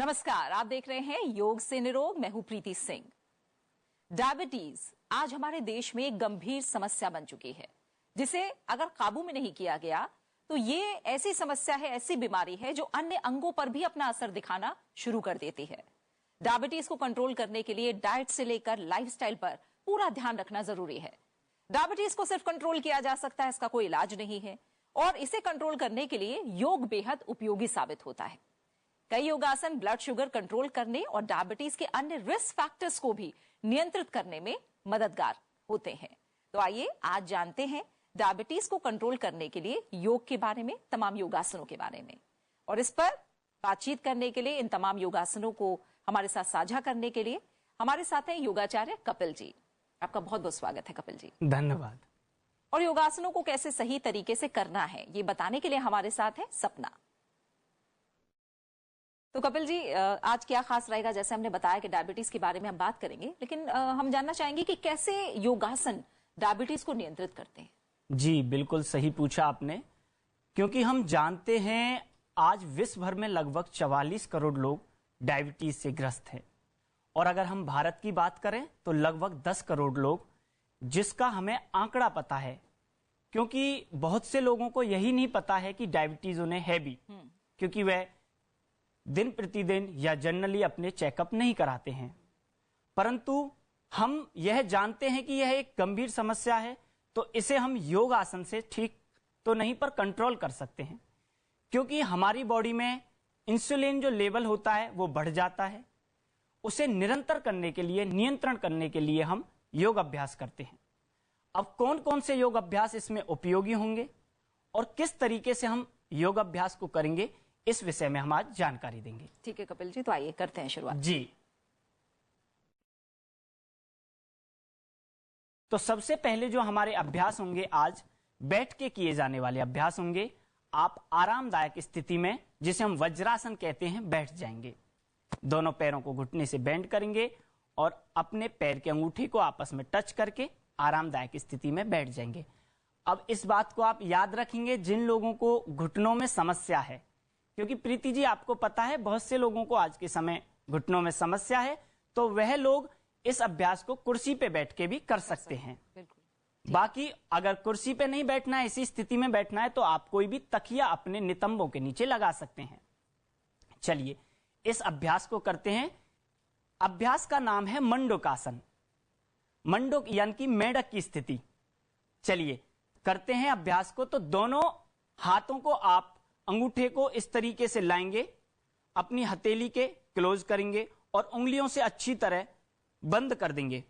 नमस्कार, आप देख रहे हैं योग से निरोग। मैं हूं प्रीति सिंह। डायबिटीज आज हमारे देश में एक गंभीर समस्या बन चुकी है, जिसे अगर काबू में नहीं किया गया तो ये ऐसी समस्या है, ऐसी बीमारी है जो अन्य अंगों पर भी अपना असर दिखाना शुरू कर देती है। डायबिटीज को कंट्रोल करने के लिए डाइट से लेकर लाइफस्टाइल पर पूरा ध्यान रखना जरूरी है। डायबिटीज को सिर्फ कंट्रोल किया जा सकता है, इसका कोई इलाज नहीं है, और इसे कंट्रोल करने के लिए योग बेहद उपयोगी साबित होता है। कई योगासन ब्लड शुगर कंट्रोल करने और डायबिटीज के अन्य रिस्क फैक्टर्स को भी नियंत्रित करने में मददगार होते हैं। तो आइए आज जानते हैं डायबिटीज को कंट्रोल करने के लिए योग के बारे में, तमाम योगासनों के बारे में। और इस पर बातचीत करने के लिए, इन तमाम योगासनों को हमारे साथ साझा करने के लिए हमारे साथ हैं योगाचार्य कपिल जी। आपका बहुत बहुत स्वागत है कपिल जी। धन्यवाद। और योगासनों को कैसे सही तरीके से करना है ये बताने के लिए हमारे साथ है सपना। तो कपिल जी, आज क्या खास रहेगा? जैसे हमने बताया कि डायबिटीज के बारे में हम बात करेंगे, लेकिन हम जानना चाहेंगे कि कैसे योगासन डायबिटीज को नियंत्रित करते हैं। जी बिल्कुल सही पूछा आपने, क्योंकि हम जानते हैं आज विश्व भर में लगभग 44 करोड़ लोग डायबिटीज से ग्रस्त हैं, और अगर हम भारत की बात करें तो लगभग 10 करोड़ लोग, जिसका हमें आंकड़ा पता है, क्योंकि बहुत से लोगों को यही नहीं पता है कि डायबिटीज उन्हें है भी, क्योंकि वह दिन प्रतिदिन या जनरली अपने चेकअप नहीं कराते हैं। परंतु हम यह जानते हैं कि यह एक गंभीर समस्या है, तो इसे हम योग आसन से ठीक तो नहीं पर कंट्रोल कर सकते हैं, क्योंकि हमारी बॉडी में इंसुलिन जो लेवल होता है वो बढ़ जाता है। उसे निरंतर करने के लिए, नियंत्रण करने के लिए हम योग अभ्यास करते हैं। अब कौन कौन से योग अभ्यास इसमें उपयोगी होंगे और किस तरीके से हम योग अभ्यास को करेंगे, इस विषय में हम आज जानकारी देंगे। ठीक है कपिल जी, तो आइए करते हैं शुरुआत। जी, तो सबसे पहले जो हमारे अभ्यास होंगे आज बैठ के किए जाने वाले अभ्यास होंगे। आप आरामदायक स्थिति में, जिसे हम वज्रासन कहते हैं, बैठ जाएंगे। दोनों पैरों को घुटने से बेंड करेंगे और अपने पैर के अंगूठे को आपस में टच करके आरामदायक स्थिति में बैठ जाएंगे। अब इस बात को आप याद रखेंगे, जिन लोगों को घुटनों में समस्या है, क्योंकि प्रीति जी आपको पता है बहुत से लोगों को आज के समय घुटनों में समस्या है, तो वह लोग इस अभ्यास को कुर्सी पे बैठ के भी कर सकते हैं। बाकी अगर कुर्सी पे नहीं बैठना है, इसी स्थिति में बैठना है, तो आप कोई भी तकिया अपने नितंबों के नीचे लगा सकते हैं। चलिए इस अभ्यास को करते हैं। अभ्यास का नाम है मंडूकासन। मंडूक यानी कि मेंढक की स्थिति। चलिए करते हैं अभ्यास को। तो दोनों हाथों को आप अंगूठे को इस तरीके से लाएंगे, अपनी हथेली के क्लोज करेंगे और उंगलियों से अच्छी तरह बंद कर देंगे।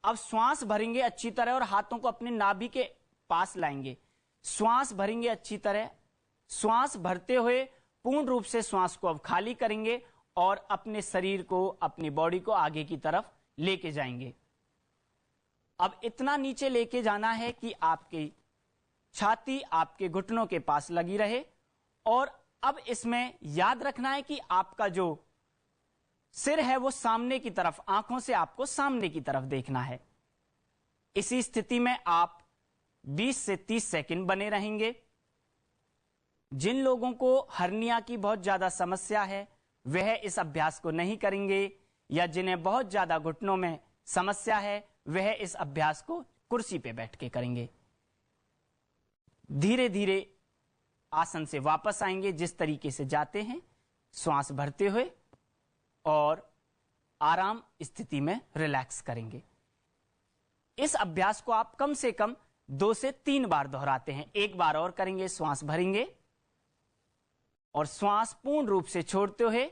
अब श्वास भरेंगे अच्छी तरह और हाथों को अपने नाभि के पास लाएंगे। श्वास भरेंगे अच्छी तरह। श्वास भरते हुए पूर्ण रूप से श्वास को अब खाली करेंगे और अपने शरीर को, अपनी बॉडी को आगे की तरफ लेके जाएंगे। अब इतना नीचे लेके जाना है कि आपकी छाती आपके घुटनों के पास लगी रहे। और अब इसमें याद रखना है कि आपका जो सिर है वो सामने की तरफ, आंखों से आपको सामने की तरफ देखना है। इसी स्थिति में आप 20 से 30 सेकंड बने रहेंगे। जिन लोगों को हर्निया की बहुत ज्यादा समस्या है वह इस अभ्यास को नहीं करेंगे, या जिन्हें बहुत ज्यादा घुटनों में समस्या है वह इस अभ्यास को कुर्सी पे बैठ के करेंगे। धीरे धीरे आसन से वापस आएंगे जिस तरीके से जाते हैं, श्वास भरते हुए और आराम स्थिति में रिलैक्स करेंगे। इस अभ्यास को आप कम से कम 2 से 3 बार दोहराते हैं। एक बार और करेंगे, श्वास भरेंगे और श्वास पूर्ण रूप से छोड़ते हुए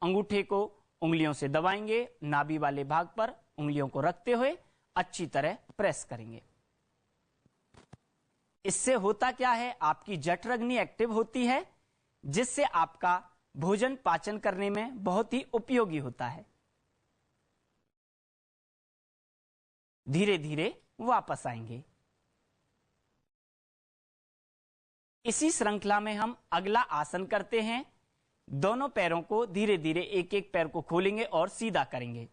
अंगूठे को उंगलियों से दबाएंगे, नाभि वाले भाग पर उंगलियों को रखते हुए अच्छी तरह प्रेस करेंगे। इससे होता क्या है, आपकी जठराग्नि एक्टिव होती है, जिससे आपका भोजन पाचन करने में बहुत ही उपयोगी होता है। धीरे धीरे वापस आएंगे। इसी श्रृंखला में हम अगला आसन करते हैं। दोनों पैरों को धीरे धीरे, एक एक पैर को खोलेंगे और सीधा करेंगे।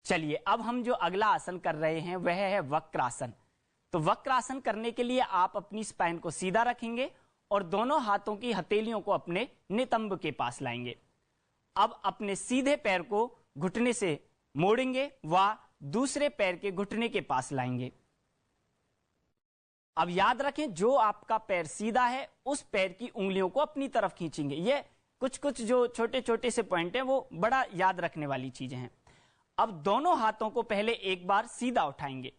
चलिए अब हम जो अगला आसन कर रहे हैं वह है वक्रासन। तो वक्रासन करने के लिए आप अपनी स्पाइन को सीधा रखेंगे और दोनों हाथों की हथेलियों को अपने नितंब के पास लाएंगे। अब अपने सीधे पैर को घुटने से मोड़ेंगे व दूसरे पैर के घुटने के पास लाएंगे। अब याद रखें, जो आपका पैर सीधा है उस पैर की उंगलियों को अपनी तरफ खींचेंगे। ये कुछ कुछ जो छोटे छोटे से पॉइंट हैं वो बड़ा याद रखने वाली चीजें हैं। अब दोनों हाथों को पहले एक बार सीधा उठाएंगे,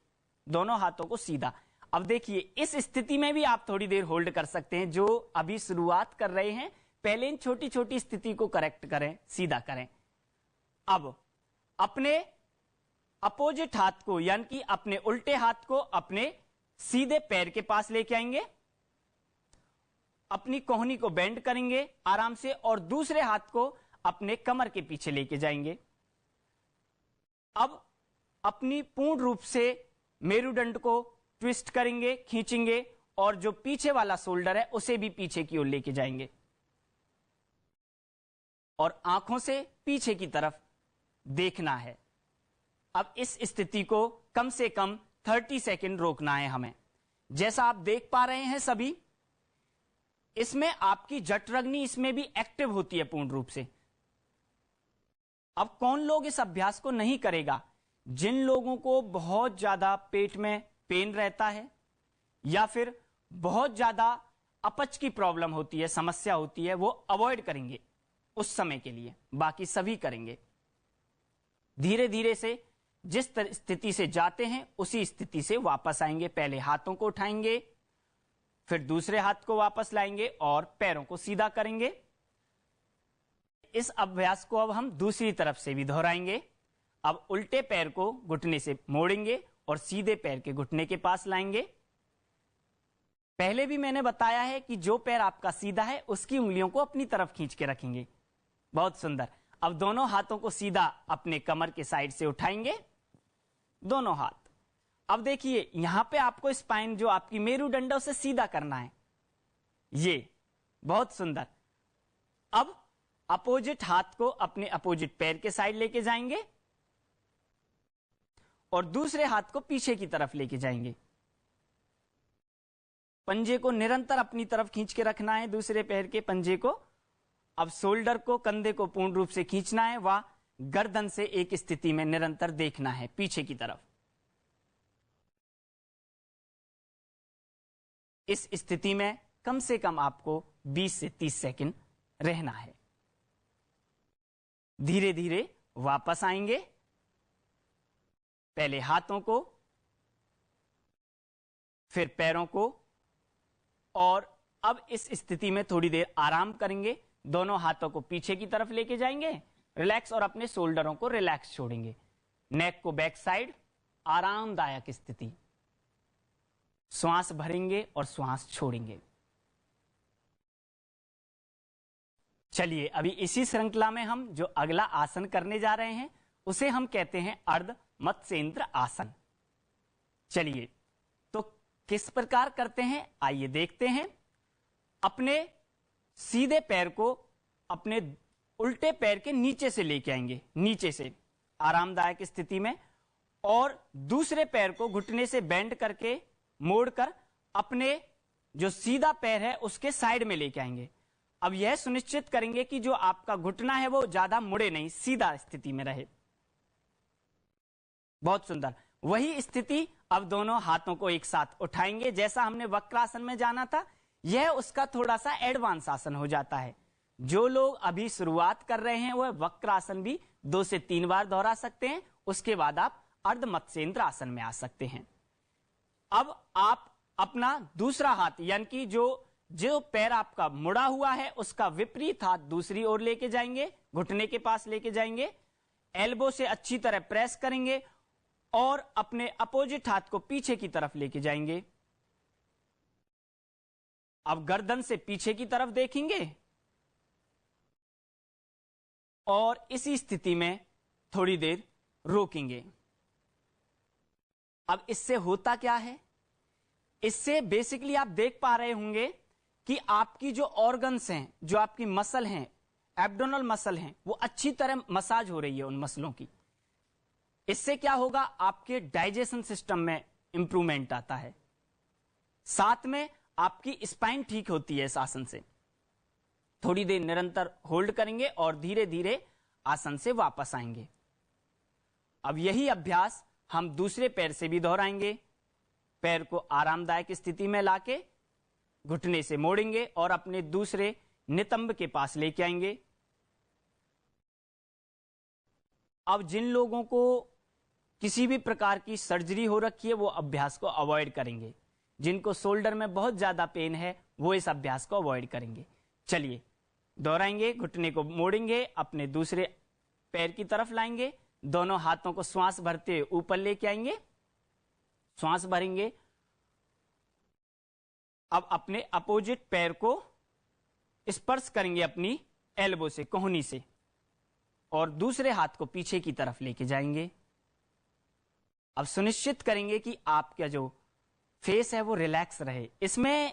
दोनों हाथों को सीधा। अब देखिए, इस स्थिति में भी आप थोड़ी देर होल्ड कर सकते हैं। जो अभी शुरुआत कर रहे हैं, पहले इन छोटी छोटी स्थिति को करेक्ट करें, सीधा करें। अब अपने अपोजिट हाथ को यानी कि अपने उल्टे हाथ को अपने सीधे पैर के पास लेके आएंगे, अपनी कोहनी को बेंड करेंगे आराम से और दूसरे हाथ को अपने कमर के पीछे लेके जाएंगे। अब अपनी पूर्ण रूप से मेरुदंड को ट्विस्ट करेंगे, खींचेंगे और जो पीछे वाला शोल्डर है उसे भी पीछे की ओर लेके जाएंगे और आंखों से पीछे की तरफ देखना है। अब इस स्थिति को कम से कम 30 सेकंड रोकना है हमें। जैसा आप देख पा रहे हैं सभी, इसमें आपकी जठराग्नि इसमें भी एक्टिव होती है पूर्ण रूप से। अब कौन लोग इस अभ्यास को नहीं करेगा? जिन लोगों को बहुत ज्यादा पेट में पेन रहता है या फिर बहुत ज्यादा अपच की प्रॉब्लम होती है, समस्या होती है, वो अवॉइड करेंगे उस समय के लिए। बाकी सभी करेंगे। धीरे धीरे से जिस स्थिति से जाते हैं उसी स्थिति से वापस आएंगे। पहले हाथों को उठाएंगे, फिर दूसरे हाथ को वापस लाएंगे और पैरों को सीधा करेंगे। इस अभ्यास को अब हम दूसरी तरफ से भी दोहराएंगे। अब उल्टे पैर को घुटने से मोड़ेंगे और सीधे पैर के घुटने के पास लाएंगे। पहले भी मैंने बताया है कि जो पैर आपका सीधा है उसकी उंगलियों को अपनी तरफ खींच के रखेंगे। बहुत सुंदर। अब दोनों हाथों को सीधा अपने कमर के साइड से उठाएंगे, दोनों हाथ। अब देखिए, यहां पे आपको स्पाइन जो आपकी मेरुदंड उसे सीधा करना है। ये बहुत सुंदर। अब अपोजिट हाथ को अपने अपोजिट पैर के साइड लेके जाएंगे और दूसरे हाथ को पीछे की तरफ लेके जाएंगे। पंजे को निरंतर अपनी तरफ खींच के रखना है, दूसरे पैर के पंजे को। अब शोल्डर को, कंधे को पूर्ण रूप से खींचना है व गर्दन से एक स्थिति में निरंतर देखना है पीछे की तरफ। इस स्थिति में कम से कम आपको 20 से 30 सेकंड रहना है। धीरे धीरे वापस आएंगे, पहले हाथों को, फिर पैरों को, और अब इस स्थिति में थोड़ी देर आराम करेंगे। दोनों हाथों को पीछे की तरफ लेके जाएंगे, रिलैक्स, और अपने शोल्डरों को रिलैक्स छोड़ेंगे। नेक को बैक साइड, आरामदायक स्थिति। श्वास भरेंगे और श्वास छोड़ेंगे। चलिए, अभी इसी श्रृंखला में हम जो अगला आसन करने जा रहे हैं उसे हम कहते हैं अर्ध मत्स्येंद्र आसन। चलिए, तो किस प्रकार करते हैं आइए देखते हैं। अपने सीधे पैर को अपने उल्टे पैर के नीचे से लेके आएंगे, नीचे से आरामदायक स्थिति में, और दूसरे पैर को घुटने से बेंड करके मोड़कर अपने जो सीधा पैर है उसके साइड में लेके आएंगे। अब यह सुनिश्चित करेंगे कि जो आपका घुटना है वो ज्यादा मुड़े नहीं, सीधा स्थिति में रहे। बहुत सुंदर। वही स्थिति अब दोनों हाथों को एक साथ उठाएंगे। जैसा हमने वक्रासन में जाना था, यह उसका थोड़ा सा एडवांस आसन हो जाता है। जो लोग अभी शुरुआत कर रहे हैं वह वक्रासन भी 2 से 3 बार दोहरा सकते हैं। उसके बाद आप अर्ध मत्स्येंद्र आसन में आ सकते हैं। अब आप अपना दूसरा हाथ यानी कि जो पैर आपका मुड़ा हुआ है उसका विपरीत हाथ दूसरी ओर लेके जाएंगे, घुटने के पास लेके जाएंगे, एल्बो से अच्छी तरह प्रेस करेंगे और अपने अपोजिट हाथ को पीछे की तरफ लेके जाएंगे। अब गर्दन से पीछे की तरफ देखेंगे और इसी स्थिति में थोड़ी देर रोकेंगे। अब इससे होता क्या है? इससे बेसिकली आप देख पा रहे होंगे कि आपकी जो ऑर्गन्स हैं, जो आपकी मसल हैं, एब्डोमिनल मसल हैं, वो अच्छी तरह मसाज हो रही है उन मसलों की। इससे क्या होगा? आपके डाइजेशन सिस्टम में इंप्रूवमेंट आता है। साथ में आपकी स्पाइन ठीक होती है इस आसन से। थोड़ी देर निरंतर होल्ड करेंगे और धीरे धीरे आसन से वापस आएंगे। अब यही अभ्यास हम दूसरे पैर से भी दोहराएंगे। पैर को आरामदायक स्थिति में लाके घुटने से मोड़ेंगे और अपने दूसरे नितंब के पास लेके आएंगे। अब जिन लोगों को किसी भी प्रकार की सर्जरी हो रखी है वो अभ्यास को अवॉइड करेंगे। जिनको शोल्डर में बहुत ज्यादा पेन है वो इस अभ्यास को अवॉइड करेंगे। चलिए दोहराएंगे, घुटने को मोड़ेंगे, अपने दूसरे पैर की तरफ लाएंगे, दोनों हाथों को श्वास भरते हुए ऊपर लेके आएंगे, श्वास भरेंगे। अब अपने अपोजिट पैर को स्पर्श करेंगे अपनी एल्बो से, कोहनी से, और दूसरे हाथ को पीछे की तरफ लेके जाएंगे। अब सुनिश्चित करेंगे कि आपका जो फेस है वो रिलैक्स रहे। इसमें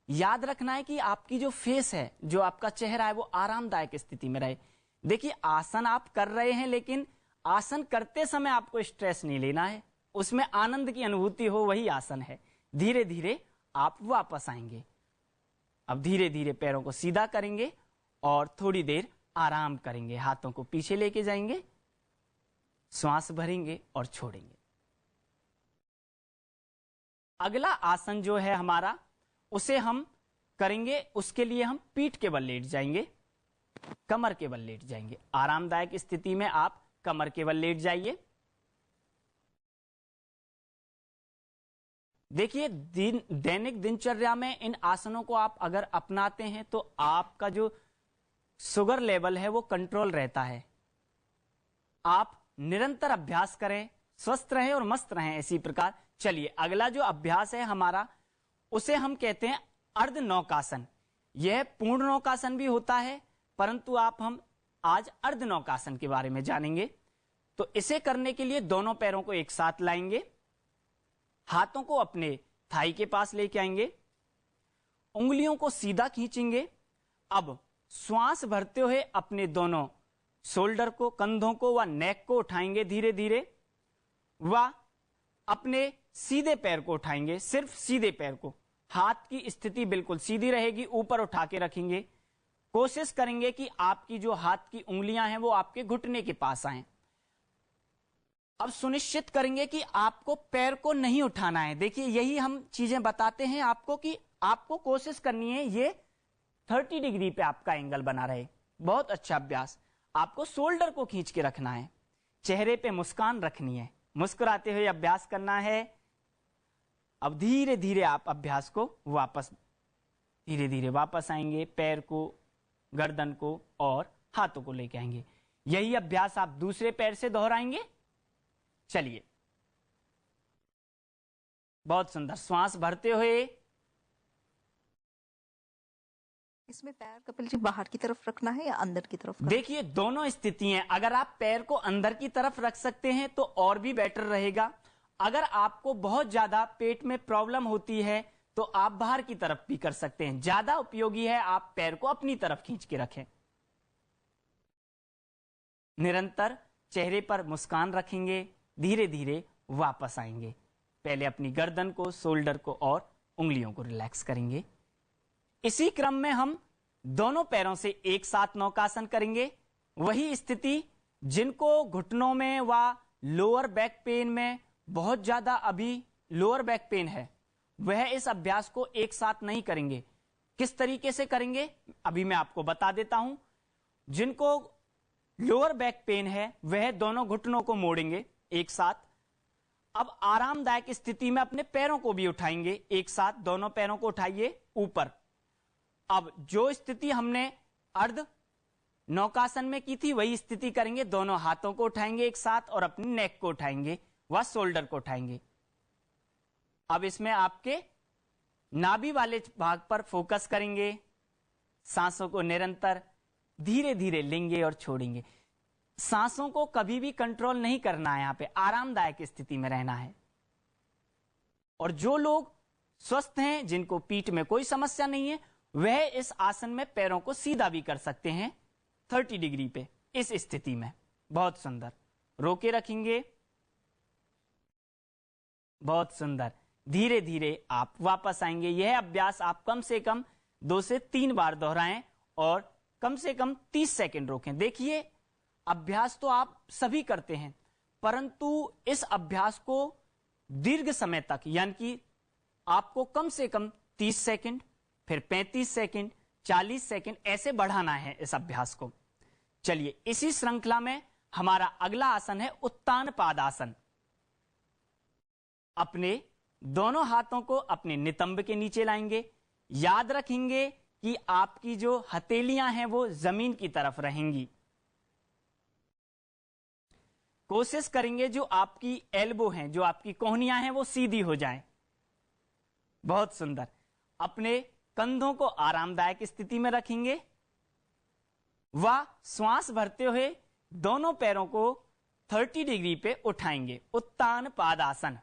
याद रखना है कि आपकी जो फेस है, जो आपका चेहरा है, वो आरामदायक स्थिति में रहे। देखिए आसन आप कर रहे हैं, लेकिन आसन करते समय आपको स्ट्रेस नहीं लेना है, उसमें आनंद की अनुभूति हो, वही आसन है। धीरे धीरे आप वापस आएंगे। अब धीरे धीरे पैरों को सीधा करेंगे और थोड़ी देर आराम करेंगे। हाथों को पीछे लेके जाएंगे, श्वास भरेंगे और छोड़ेंगे। अगला आसन जो है हमारा, उसे हम करेंगे। उसके लिए हम पीठ के बल लेट जाएंगे, कमर के बल लेट जाएंगे। आरामदायक स्थिति में आप कमर के बल लेट जाइए। देखिए दैनिक दिनचर्या में इन आसनों को आप अगर अपनाते हैं तो आपका जो शुगर लेवल है वो कंट्रोल रहता है। आप निरंतर अभ्यास करें, स्वस्थ रहें और मस्त रहें इसी प्रकार। चलिए अगला जो अभ्यास है हमारा, उसे हम कहते हैं अर्ध नौकासन। यह पूर्ण नौकासन भी होता है, परंतु हम आज अर्ध नौकासन के बारे में जानेंगे। तो इसे करने के लिए दोनों पैरों को एक साथ लाएंगे, हाथों को अपने थाई के पास लेके आएंगे, उंगलियों को सीधा खींचेंगे। अब श्वास भरते हुए अपने दोनों शोल्डर को, कंधों को व नेक को उठाएंगे धीरे धीरे, व अपने सीधे पैर को उठाएंगे, सिर्फ सीधे पैर को। हाथ की स्थिति बिल्कुल सीधी रहेगी, ऊपर उठा के रखेंगे। कोशिश करेंगे कि आपकी जो हाथ की उंगलियां हैं वो आपके घुटने के पास आएं। अब सुनिश्चित करेंगे कि आपको पैर को नहीं उठाना है। देखिए यही हम चीजें बताते हैं आपको कि आपको कोशिश करनी है ये 30 डिग्री पे आपका एंगल बना रहे। बहुत अच्छा अभ्यास। आपको शोल्डर को खींच के रखना है, चेहरे पे मुस्कान रखनी है, मुस्कुराते हुए अभ्यास करना है। अब धीरे धीरे आप अभ्यास को वापस, धीरे धीरे वापस आएंगे, पैर को, गर्दन को और हाथों को लेके आएंगे। यही अभ्यास आप दूसरे पैर से दोहराएंगे। चलिए बहुत सुंदर। श्वास भरते हुए, इसमें पैर कपिल जी बाहर की तरफ रखना है या अंदर की तरफ? देखिए दोनों स्थिति हैं। अगर आप पैर को अंदर की तरफ रख सकते हैं तो और भी बेटर रहेगा। अगर आपको बहुत ज्यादा पेट में प्रॉब्लम होती है तो आप बाहर की तरफ भी कर सकते हैं। ज्यादा उपयोगी है आप पैर को अपनी तरफ खींच के रखें। निरंतर चेहरे पर मुस्कान रखेंगे, धीरे धीरे वापस आएंगे। पहले अपनी गर्दन को, शोल्डर को और उंगलियों को रिलैक्स करेंगे। इसी क्रम में हम दोनों पैरों से एक साथ नौकासन करेंगे। वही स्थिति जिनको घुटनों में व लोअर बैक पेन में बहुत ज्यादा अभी लोअर बैक पेन है, वह इस अभ्यास को एक साथ नहीं करेंगे। किस तरीके से करेंगे अभी मैं आपको बता देता हूं। जिनको लोअर बैक पेन है वह दोनों घुटनों को मोड़ेंगे एक साथ। अब आरामदायक स्थिति में अपने पैरों को भी उठाएंगे एक साथ। दोनों पैरों को उठाइए ऊपर। अब जो स्थिति हमने अर्ध नौकासन में की थी वही स्थिति करेंगे। दोनों हाथों को उठाएंगे एक साथ और अपने नेक को उठाएंगे व शोल्डर को उठाएंगे। अब इसमें आपके नाभि वाले भाग पर फोकस करेंगे। सांसों को निरंतर धीरे धीरे लेंगे और छोड़ेंगे। सांसों को कभी भी कंट्रोल नहीं करना है, यहां पे आरामदायक स्थिति में रहना है। और जो लोग स्वस्थ हैं, जिनको पीठ में कोई समस्या नहीं है, वह इस आसन में पैरों को सीधा भी कर सकते हैं 30 डिग्री पे इस स्थिति में। बहुत सुंदर। रोके रखेंगे, बहुत सुंदर। धीरे धीरे आप वापस आएंगे। यह अभ्यास आप कम से कम 2 से 3 बार दोहराएं और कम से कम 30 सेकंड रोकें। देखिए, अभ्यास तो आप सभी करते हैं, परंतु इस अभ्यास को दीर्घ समय तक, यानी कि आपको कम से कम 30 सेकंड, फिर 35 सेकंड, 40 सेकंड ऐसे बढ़ाना है इस अभ्यास को। चलिए, इसी श्रृंखला में हमारा अगला आसन है उत्तान पादासन। अपने दोनों हाथों को अपने नितंब के नीचे लाएंगे। याद रखेंगे कि आपकी जो हथेलियां हैं वो जमीन की तरफ रहेंगी। कोशिश करेंगे जो आपकी एल्बो हैं, जो आपकी कोहनियां हैं, वो सीधी हो जाएं। बहुत सुंदर। अपने कंधों को आरामदायक स्थिति में रखेंगे व श्वास भरते हुए दोनों पैरों को 30 डिग्री पे उठाएंगे। उत्तान पादासन।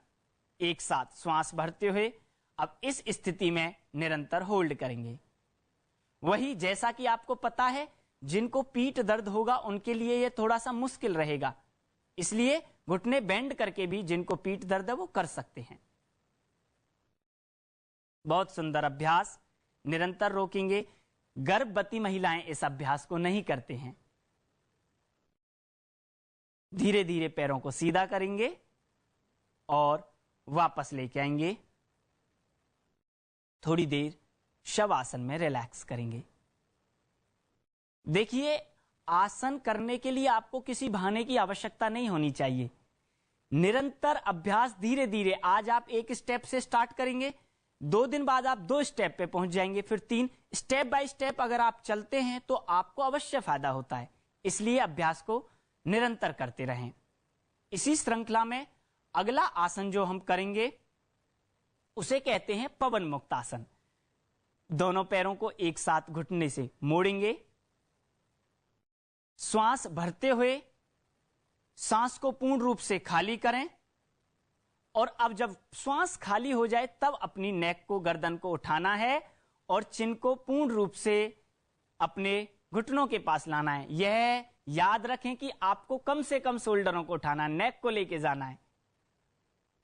एक साथ श्वास भरते हुए अब इस स्थिति में निरंतर होल्ड करेंगे। वही जैसा कि आपको पता है, जिनको पीठ दर्द होगा उनके लिए यह थोड़ा सा मुश्किल रहेगा, इसलिए घुटने बेंड करके भी जिनको पीठ दर्द है वो कर सकते हैं। बहुत सुंदर अभ्यास। निरंतर रोकेंगे। गर्भवती महिलाएं इस अभ्यास को नहीं करते हैं। धीरे धीरे पैरों को सीधा करेंगे और वापस लेके आएंगे। थोड़ी देर शवासन में रिलैक्स करेंगे। देखिए, आसन करने के लिए आपको किसी बहाने की आवश्यकता नहीं होनी चाहिए। निरंतर अभ्यास धीरे धीरे, आज आप एक स्टेप से स्टार्ट करेंगे, 2 दिन बाद आप 2 स्टेप पे पहुंच जाएंगे, फिर 3 स्टेप बाय स्टेप अगर आप चलते हैं तो आपको अवश्य फायदा होता है। इसलिए अभ्यास को निरंतर करते रहें। इसी श्रृंखला में अगला आसन जो हम करेंगे उसे कहते हैं पवन मुक्त आसन। दोनों पैरों को एक साथ घुटने से मोड़ेंगे। श्वास भरते हुए सांस को पूर्ण रूप से खाली करें और अब जब श्वास खाली हो जाए तब अपनी नेक को, गर्दन को उठाना है और चिन को पूर्ण रूप से अपने घुटनों के पास लाना है। यह याद रखें कि आपको कम से कम शोल्डरों को उठाना, नेक को लेके जाना है।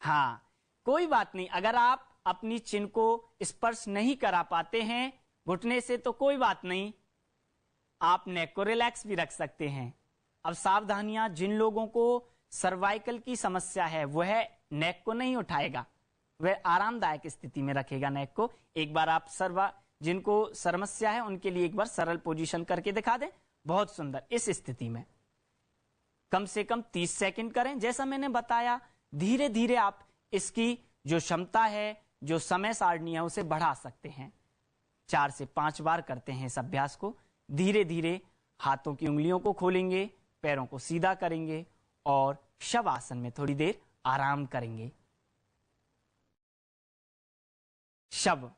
हाँ, कोई बात नहीं, अगर आप अपनी चिन को स्पर्श नहीं करा पाते हैं घुटने से तो कोई बात नहीं, आप नेक को रिलैक्स भी रख सकते हैं। अब सावधानियां, जिन लोगों को सर्वाइकल की समस्या है वह नेक को नहीं उठाएगा, वह आरामदायक स्थिति में रखेगा नेक को। एक बार आप जिनको समस्या है उनके लिए एक बार सरल पोजीशन करके दिखा दें। बहुत सुंदर। इस स्थिति में कम से कम 30 सेकंड करें। जैसा मैंने बताया, धीरे धीरे आप इसकी जो क्षमता है, जो समय सारणी है, उसे बढ़ा सकते हैं। 4 से 5 बार करते हैं इस अभ्यास को। धीरे धीरे हाथों की उंगलियों को खोलेंगे, पैरों को सीधा करेंगे और शवासन में थोड़ी देर आराम करेंगे। शव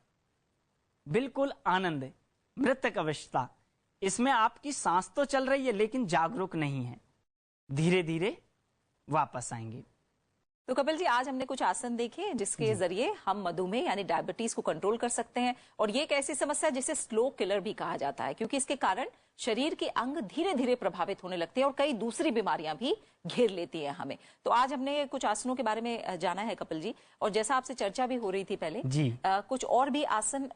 बिल्कुल आनंद, मृतक अवस्था। इसमें आपकी सांस तो चल रही है लेकिन जागरूक नहीं है। धीरे धीरे वापस आएंगे। तो कपिल जी, आज हमने कुछ आसन देखे जिसके जरिए हम मधुमेह यानी डायबिटीज को कंट्रोल कर सकते हैं। और ये एक ऐसी समस्या जिसे स्लो किलर भी कहा जाता है, क्योंकि इसके कारण शरीर के अंग धीरे धीरे प्रभावित होने लगते हैं और कई दूसरी बीमारियां भी घेर लेती हैं हमें। तो आज हमने कुछ आसनों के बारे में जाना है कपिल जी, और जैसा आपसे चर्चा भी हो रही थी पहले जी, कुछ और भी आसन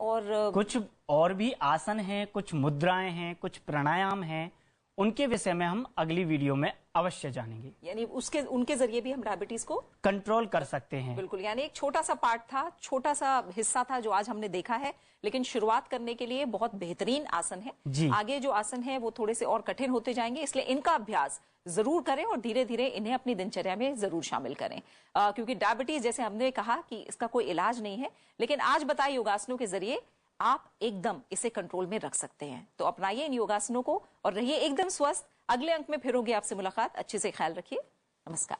हैं, कुछ मुद्राएं हैं, कुछ प्राणायाम हैं, उनके विषय में हम अगली वीडियो में अवश्य जानेंगे। यानी उनके जरिए भी हम डायबिटीज को कंट्रोल कर सकते हैं। बिल्कुल। यानी एक छोटा सा पार्ट था, छोटा सा हिस्सा था जो आज हमने देखा है, लेकिन शुरुआत करने के लिए बहुत बेहतरीन आसन है। आगे जो आसन है वो थोड़े से और कठिन होते जाएंगे, इसलिए इनका अभ्यास जरूर करें और धीरे धीरे इन्हें अपनी दिनचर्या में जरूर शामिल करें। क्योंकि डायबिटीज, जैसे हमने कहा कि इसका कोई इलाज नहीं है, लेकिन आज बताए योगासनों के जरिए आप एकदम इसे कंट्रोल में रख सकते हैं। तो अपनाइए इन योगासनों को और रहिए एकदम स्वस्थ। अगले अंक में फिर होगी आपसे मुलाकात। अच्छे से ख्याल रखिए। नमस्कार।